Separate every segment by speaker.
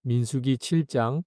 Speaker 1: 민수기 7장.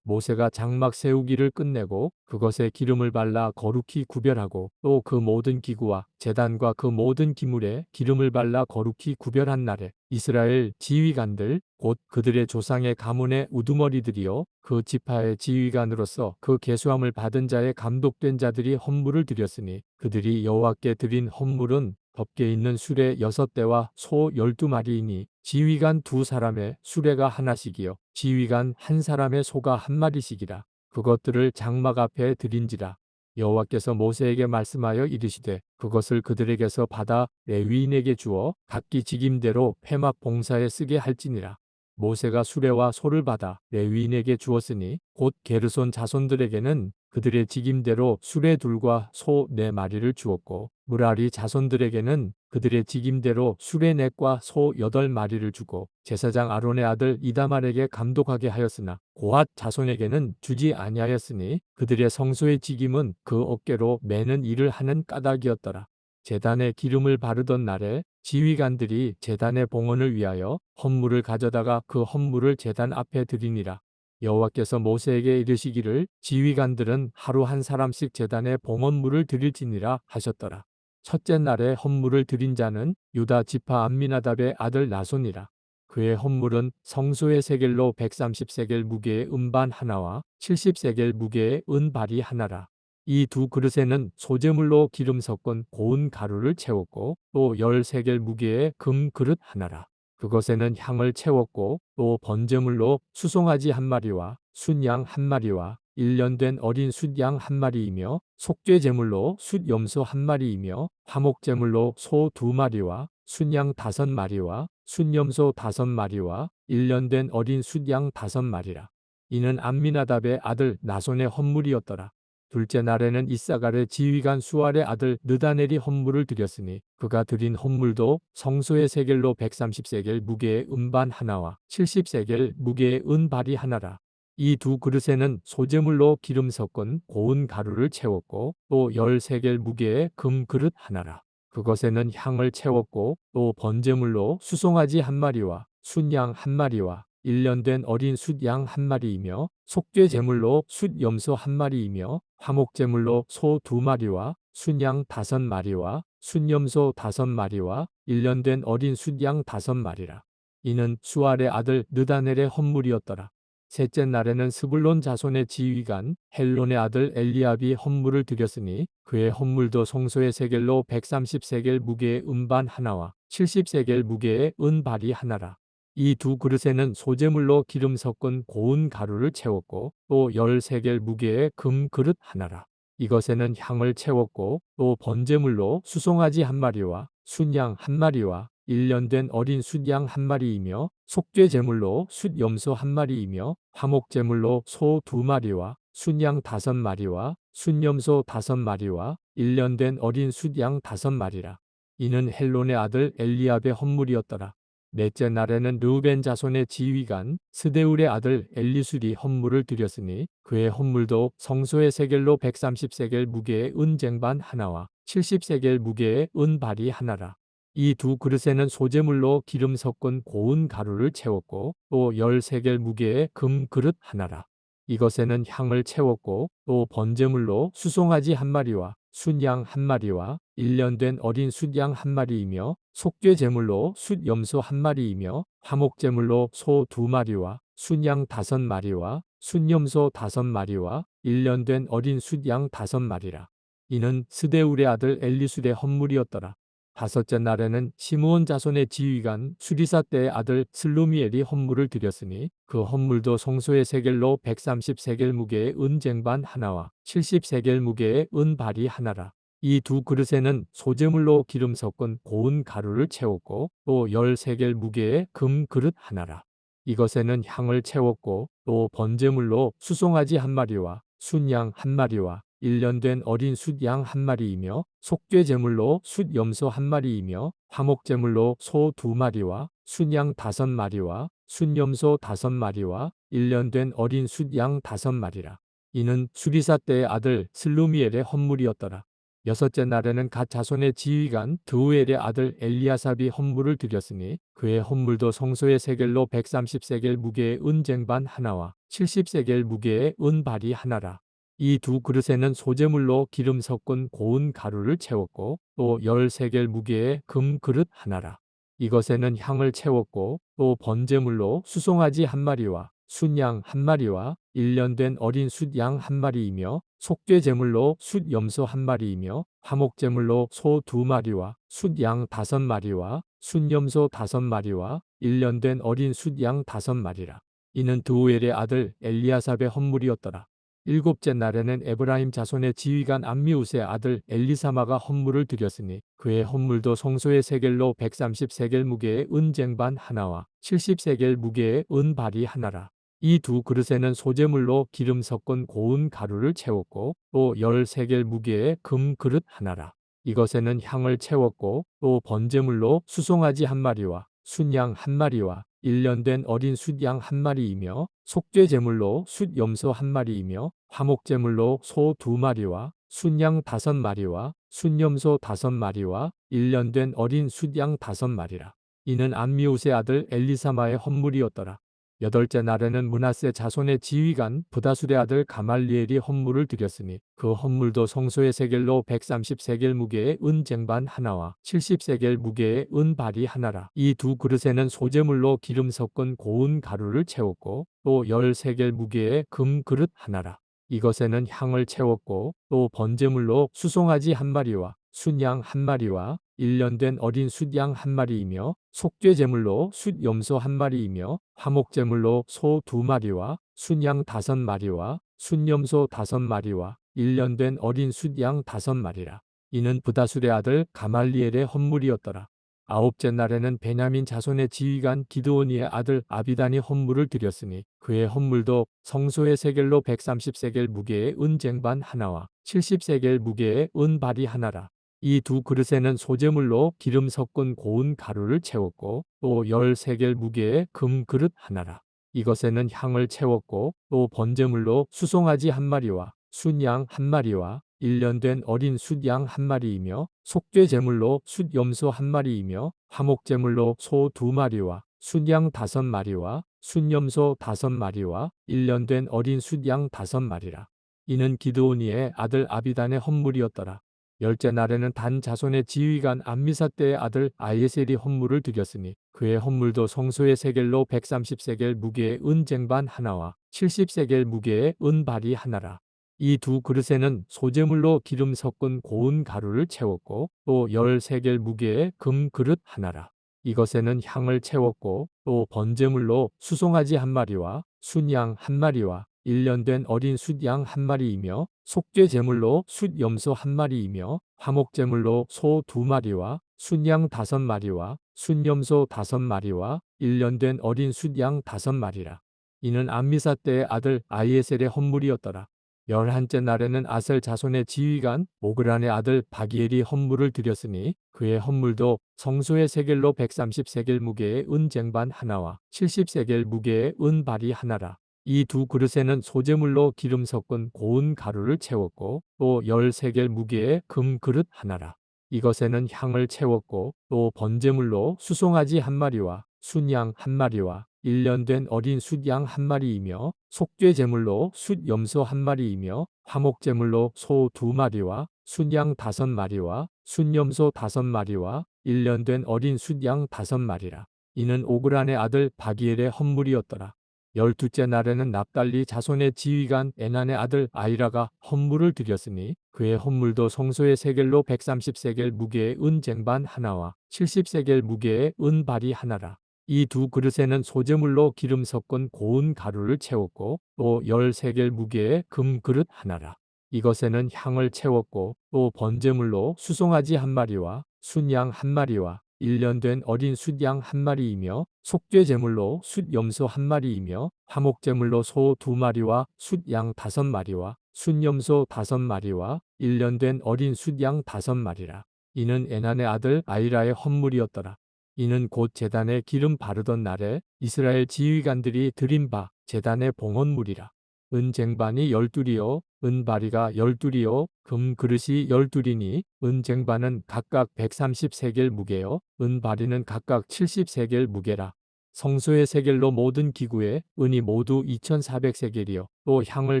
Speaker 1: 모세가 장막 세우기를 끝내고 그것에 기름을 발라 거룩히 구별하고 또 그 모든 기구와 제단과 그 모든 기물에 기름을 발라 거룩히 구별한 날에 이스라엘 지휘관들 곧 그들의 조상의 가문의 우두머리들이요 그 지파의 지휘관으로서 그 계수함을 받은 자의 감독된 자들이 헌물을 드렸으니 그들이 여호와께 드린 헌물은 덮개 있는 수레 6대와 소 12마리이니 지휘관 2사람의 수레가 하나씩이요 지휘관 1사람의 소가 1마리씩이라. 그것들을 장막 앞에 드린지라. 여호와께서 모세에게 말씀하여 이르시되 그것을 그들에게서 받아 레위인에게 주어 각기 직임대로 회막 봉사에 쓰게 할지니라. 모세가 수레와 소를 받아 레위인에게 주었으니 곧 게르손 자손들에게는 그들의 직임대로 수레 둘과 소 4마리를 주었고 무라리 자손들에게는 그들의 직임대로 수레 4과 소 8마리를 주고 제사장 아론의 아들 이다말에게 감독하게 하였으나 고핫 자손에게는 주지 아니하였으니 그들의 성소의 직임은 그 어깨로 매는 일을 하는 까닭이었더라. 제단에 기름을 바르던 날에 지휘관들이 제단의 봉헌을 위하여 헌물을 가져다가 그 헌물을 제단 앞에 드리니라. 여호와께서 모세에게 이르시기를 지휘관들은 하루 1사람씩 제단에 봉헌물을 드릴지니라 하셨더라. 첫째 날에 헌물을 드린 자는 유다 지파 암미나답의 아들 나손이라. 그의 헌물은 성소의 세겔로 130세겔 무게의 음반 하나와 70세겔 무게의 은발이 하나라. 이 2그릇에는 소재물로 기름 섞은 고운 가루를 채웠고 또 10세겔 무게의 금 그릇 하나라. 그것에는 향을 채웠고 또 번제물로 수송아지 1마리와 순양 1마리와 1년 된 어린 숫양 1마리이며 속죄제물로 숫염소 1마리이며 화목제물로 소 2마리와 순양 5마리와 순염소 5마리와 1년 된 어린 숫양 5마리라. 이는 암미나답의 아들 나손의 헌물이었더라. 둘째 날에는 이사갈의 지휘관 수알의 아들 느다넬이 헌물을 드렸으니 그가 드린 헌물도 성소의 세겔로 130세겔 무게의 음반 하나와 70세겔 무게의 은발이 하나라. 이 2그릇에는 소재물로 기름 섞은 고운 가루를 채웠고 또 10세겔 무게의 금 그릇 하나라. 그것에는 향을 채웠고 또 번제물로 수송아지 1마리와 순양 1마리와 1년 된 어린 숫양 1마리이며 속죄제물로 숫염소 1마리이며 화목제물로 소 2마리와 순양 5마리와 순염소 5마리와 1년 된 어린 숫양 5마리라. 이는 수알의 아들 느다넬의 헌물이었더라. 셋째 날에는 스불론 자손의 지휘관 헬론의 아들 엘리압이 헌물을 드렸으니 그의 헌물도 성소의 세겔로 130세겔 무게의 음반 하나와 70세겔 무게의 은발이 하나라. 이 2그릇에는 소재물로 기름 섞은 고운 가루를 채웠고 또 10세겔 무게의 금 그릇 하나라. 이것에는 향을 채웠고 또 번제물로 수송아지 1마리와 순양 1마리와 1년 된 어린 숫양 1마리이며 속죄제물로 숫염소 1마리이며 화목제물로 소 2마리와 순양 5마리와 순염소 5마리와 1년 된 어린 숫양 5마리라. 이는 헬론의 아들 엘리압의 헌물이었더라. 넷째 날에는 르우벤 자손의 지휘관 스데울의 아들 엘리술이 헌물을 드렸으니 그의 헌물도 성소의 세겔로 130세겔 무게의 은쟁반 하나와 70세겔 무게의 은발이 하나라. 이 2그릇에는 소재물로 기름 섞은 고운 가루를 채웠고 또 10세겔 무게의 금 그릇 하나라. 이것에는 향을 채웠고 또 번제물로 수송아지 1마리와 순양 1마리와 1년 된 어린 숫양 1마리이며 속죄제물로 숫염소 1마리이며 화목제물로 소 2마리와 순양 5마리와 순염소 5마리와 1년 된 어린 숫양 5마리라. 이는 스데울의 아들 엘리술의 헌물이었더라. 다섯째 날에는 시므온 자손의 지휘관 수리사 때의 아들 슬루미엘이 헌물을 드렸으니 그 헌물도 성소의 세겔로 130세겔 무게의 은쟁반 하나와 70세겔 무게의 은발이 하나라. 이 2그릇에는 소재물로 기름 섞은 고운 가루를 채웠고 또 10세겔 무게의 금 그릇 하나라. 이것에는 향을 채웠고 또 번제물로 수송아지 1마리와 순양 1마리와 1년 된 어린 숫양 1마리이며 속죄제물로 숫염소 1마리이며 화목제물로 소 2마리와 순양 5마리와 순염소 5마리와 1년 된 어린 숫양 5마리라. 이는 수리사 때의 아들 슬루미엘의 헌물이었더라. 여섯째 날에는 갓 자손의 지휘관 드우엘의 아들 엘리아삽이 헌물을 드렸으니 그의 헌물도 성소의 세겔로 130세겔 무게의 은 쟁반 하나와 70세겔 무게의 은 발이 하나라. 이 두 그릇에는 소재물로 기름 섞은 고운 가루를 채웠고 또 10세겔 무게의 금 그릇 하나라. 이것에는 향을 채웠고 또 번제물로 수송아지 한 마리와 순양 한 마리와 1년 된 어린 숫양 한 마리이며 속죄 제물로 숫염소 한 마리이며 화목 제물로 소 2마리와 숫양 5마리와 순염소 5마리와 1년 된 어린 숫양 5마리라. 이는 드우엘의 아들 엘리아삽의 헌물이었더라. 일곱째 날에는 에브라임 자손의 지휘관 암미우스의 아들 엘리사마가 헌물을 드렸으니 그의 헌물도 성소의 세겔로 130세겔 무게의 은 쟁반 하나와 70세겔 무게의 은 발이 하나라. 이 두 그릇에는 소재물로 기름 섞은 고운 가루를 채웠고 또 10세겔 무게의 금 그릇 하나라. 이것에는 향을 채웠고 또 번제물로 수송아지 한 마리와 순양 한 마리와 1년 된 어린 숫양 한 마리이며 속죄 제물로 숫염소 한 마리이며 화목 제물로 소 2마리와 순양 5마리와 순염소 5마리와 1년 된 어린 숫양 5마리라. 이는 암미우스의 아들 엘리사마의 헌물이었더라. 여덟째 날에는 므낫세 자손의 지휘관 브다술의 아들 가말리엘이 헌물을 드렸으니 그 헌물도 성소의 세겔로 130세겔 무게의 은 쟁반 하나와 70세겔 무게의 은 발이 하나라. 이 두 그릇에는 소재물로 기름 섞은 고운 가루를 채웠고 또 10세겔 무게의 금 그릇 하나라. 이것에는 향을 채웠고 또 번제물로 수송아지 한 마리와 순양 한 마리와 1년 된 어린 숫양 한 마리이며 속죄 제물로 숫염소 한 마리이며 화목 제물로 소 2마리와 순양 5마리와 순염소 5마리와 1년 된 어린 숫양 5마리라. 이는 브다술의 아들 가말리엘의 헌물이었더라. 아홉째 날에는 베냐민 자손의 지휘관 기드오니의 아들 아비단이 헌물을 드렸으니 그의 헌물도 성소의 세겔로 130세겔 무게의 은 쟁반 하나와 70세겔 무게의 은 발이 하나라. 이 두 그릇에는 소재물로 기름 섞은 고운 가루를 채웠고 또 10세겔 무게의 금 그릇 하나라. 이것에는 향을 채웠고 또 번제물로 수송아지 한 마리와 순양 한 마리와 1년 된 어린 숫양 한 마리이며 속죄 제물로 숫염소 한 마리이며 화목 제물로 소 2마리와 순양 5마리와 순염소 5마리와 1년 된 어린 숫양 5마리라. 이는 기드오니의 아들 아비단의 헌물이었더라. 열째 날에는 단 자손의 지휘관 암미사대의 아들 아예셀이 헌물을 드렸으니 그의 헌물도 성소의 세겔로 130세겔 무게의 은 쟁반 하나와 70세겔 무게의 은 발이 하나라. 이 두 그릇에는 소재물로 기름 섞은 고운 가루를 채웠고 또 10세겔 무게의 금 그릇 하나라. 이것에는 향을 채웠고 또 번제물로 수송아지 한 마리와 순양 한 마리와 1년 된 어린 숫양 한 마리이며 속죄 제물로 숫염소 한 마리이며 화목 제물로 소 2마리와 순양 5마리와 순염소 5마리와 1년 된 어린 숫양 5마리라. 이는 암미사대의 아들 아이에셀의 헌물이었더라. 11째 날에는 아셀 자손의 지휘관 오그란의 아들 바기엘이 헌물을 드렸으니 그의 헌물도 성소의 세겔로 130세겔 무게의 은 쟁반 하나와 70세겔 무게의 은 발이 하나라. 이 두 그릇에는 소재물로 기름 섞은 고운 가루를 채웠고 또 10세겔 무게의 금 그릇 하나라. 이것에는 향을 채웠고 또 번제물로 수송아지 한 마리와 순양 한 마리와 1년 된 어린 숫양 한 마리이며 속죄 제물로 숫염소 한 마리이며 화목 제물로 소 2마리와 순양 5마리와 순염소 5마리와 1년 된 어린 숫양 5마리라. 이는 오그란의 아들 바기엘의 헌물이었더라. 12째 날에는 납달리 자손의 지휘관 에난의 아들 아이라가 헌물을 드렸으니 그의 헌물도 성소의 세겔로 130세겔 무게의 은 쟁반 하나와 70세겔 무게의 은 발이 하나라. 이 두 그릇에는 소재물로 기름 섞은 고운 가루를 채웠고 또 10세겔 무게의 금 그릇 하나라. 이것에는 향을 채웠고 또 번제물로 수송아지 한 마리와 순양 한 마리와 1년 된 어린 숫양 한 마리이며 속죄 제물로 숫염소 한 마리이며 화목 제물로 소 2마리와 숫양 5마리와 순염소 5마리와 1년 된 어린 숫양 5마리라. 이는 에난의 아들 아이라의 헌물이었더라. 이는 곧 제단에 기름 바르던 날에 이스라엘 지휘관들이 드린 바 제단의 봉헌물이라. 은 쟁반이 12이요 은 바리가 12이요 금 그릇이 12이니 은 쟁반은 각각 130세겔 무게요 은 바리는 각각 70세겔 무게라. 성소의 세겔로 모든 기구에 은이 모두 2400세겔이요 또 향을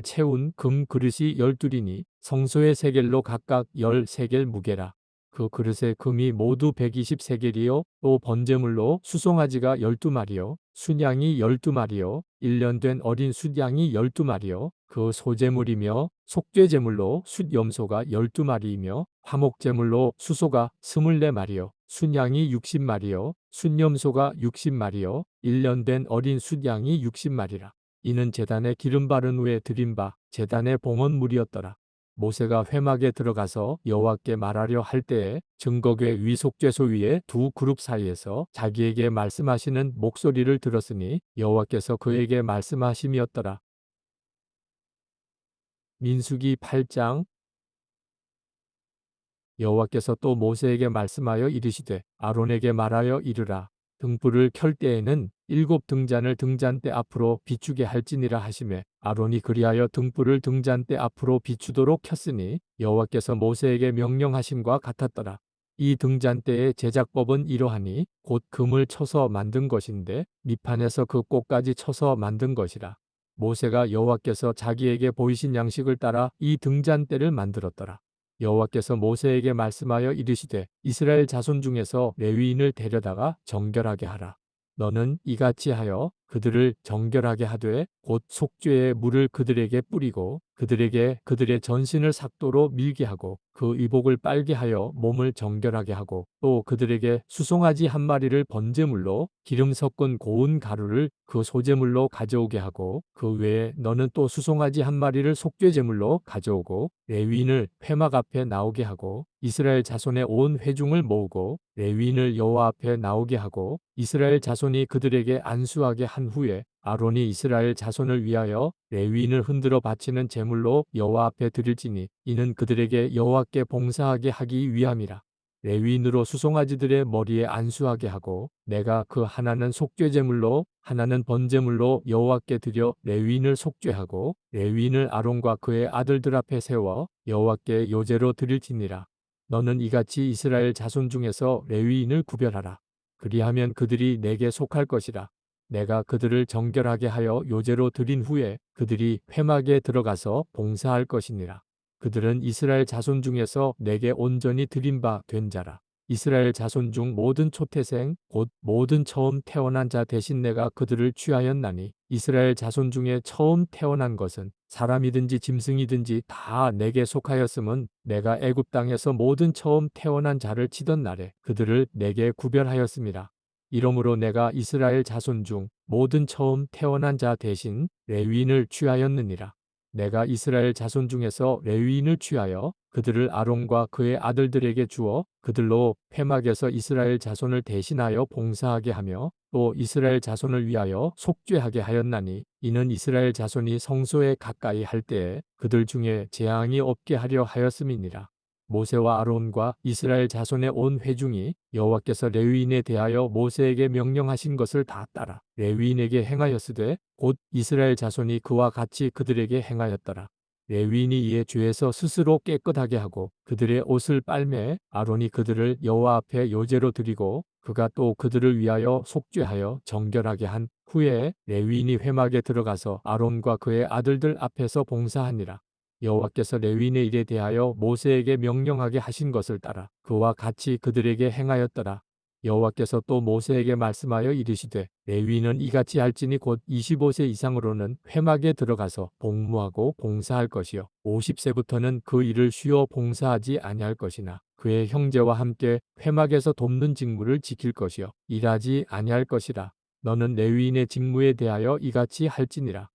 Speaker 1: 채운 금 그릇이 12이니 성소의 세겔로 각각 10세겔 무게라. 그 그릇의 금이 모두 120세겔이요 또 번제물로 수송아지가 12마리요 순양이 12마리요 1년 된 어린 숫양이 12마리요 그 소제물이며 속죄제물로 숫염소가 12마리이며 화목제물로 수소가 24마리요 순양이 60마리요 순염소가 60마리요 1년 된 어린 숫양이 60마리라. 이는 제단에 기름 바른 후에 드린 바 제단의 봉헌물이었더라. 모세가 회막에 들어가서 여호와께 말하려 할 때에 증거궤 위 속죄소 위에 두 그룹 사이에서 자기에게 말씀하시는 목소리를 들었으니 여호와께서 그에게 말씀하심이었더라. 민수기 8장. 여호와께서 또 모세에게 말씀하여 이르시되 아론에게 말하여 이르라. 등불을 켤 때에는 7등잔을 등잔대 앞으로 비추게 할지니라 하시매 아론이 그리하여 등불을 등잔대 앞으로 비추도록 켰으니 여호와께서 모세에게 명령하심과 같았더라. 이 등잔대의 제작법은 이러하니 곧 금을 쳐서 만든 것인데 밑판에서 그 꼭까지 쳐서 만든 것이라. 모세가 여호와께서 자기에게 보이신 양식을 따라 이 등잔대를 만들었더라. 여호와께서 모세에게 말씀하여 이르시되 이스라엘 자손 중에서 레위인을 데려다가 정결하게 하라. 너는 이같이 하여 그들을 정결하게 하되 곧 속죄의 물을 그들에게 뿌리고 그들에게 그들의 전신을 삭도로 밀게 하고 그 의복을 빨게 하여 몸을 정결하게 하고 또 그들에게 수송아지 한 마리를 번제물로 기름 섞은 고운 가루를 그 소제물로 가져오게 하고 그 외에 너는 또 수송아지 한 마리를 속죄제물로 가져오고 레위인을 회막 앞에 나오게 하고 이스라엘 자손의 온 회중을 모으고 레위인을 여호와 앞에 나오게 하고 이스라엘 자손이 그들에게 안수하게 한 후에 아론이 이스라엘 자손을 위하여 레위인을 흔들어 바치는 제물로 여호와 앞에 드릴지니 이는 그들에게 여호와께 봉사하게 하기 위함이라. 레위인으로 수송아지들의 머리에 안수하게 하고 내가 그 하나는 속죄제물로 하나는 번제물로 여호와께 드려 레위인을 속죄하고 레위인을 아론과 그의 아들들 앞에 세워 여호와께 요제로 드릴지니라. 너는 이같이 이스라엘 자손 중에서 레위인을 구별하라. 그리하면 그들이 내게 속할 것이라. 내가 그들을 정결하게 하여 요제로 드린 후에 그들이 회막에 들어가서 봉사할 것이니라. 그들은 이스라엘 자손 중에서 내게 온전히 드린 바 된 자라. 이스라엘 자손 중 모든 초태생 곧 모든 처음 태어난 자 대신 내가 그들을 취하였나니 이스라엘 자손 중에 처음 태어난 것은 사람이든지 짐승이든지 다 내게 속하였음은 내가 애굽 땅에서 모든 처음 태어난 자를 치던 날에 그들을 내게 구별하였음이라. 이러므로 내가 이스라엘 자손 중 모든 처음 태어난 자 대신 레위인을 취하였느니라. 내가 이스라엘 자손 중에서 레위인을 취하여 그들을 아론과 그의 아들들에게 주어 그들로 회막에서 이스라엘 자손을 대신하여 봉사하게 하며 또 이스라엘 자손을 위하여 속죄하게 하였나니 이는 이스라엘 자손이 성소에 가까이 할 때에 그들 중에 재앙이 없게 하려 하였음이니라. 모세와 아론과 이스라엘 자손의 온 회중이 여호와께서 레위인에 대하여 모세에게 명령하신 것을 다 따라 레위인에게 행하였으되 곧 이스라엘 자손이 그와 같이 그들에게 행하였더라. 레위인이 이에 죄에서 스스로 깨끗하게 하고 그들의 옷을 빨매 아론이 그들을 여호와 앞에 요제로 드리고 그가 또 그들을 위하여 속죄하여 정결하게 한 후에 레위인이 회막에 들어가서 아론과 그의 아들들 앞에서 봉사하니라. 여호와께서 레위인의 일에 대하여 모세에게 명령하게 하신 것을 따라 그와 같이 그들에게 행하였더라. 여호와께서 또 모세에게 말씀하여 이르시되 레위인은 이같이 할지니 곧 25세 이상으로는 회막에 들어가서 복무하고 봉사할 것이요 50세부터는 그 일을 쉬어 봉사하지 아니할 것이나 그의 형제와 함께 회막에서 돕는 직무를 지킬 것이요 일하지 아니할 것이라. 너는 레위인의 직무에 대하여 이같이 할지니라.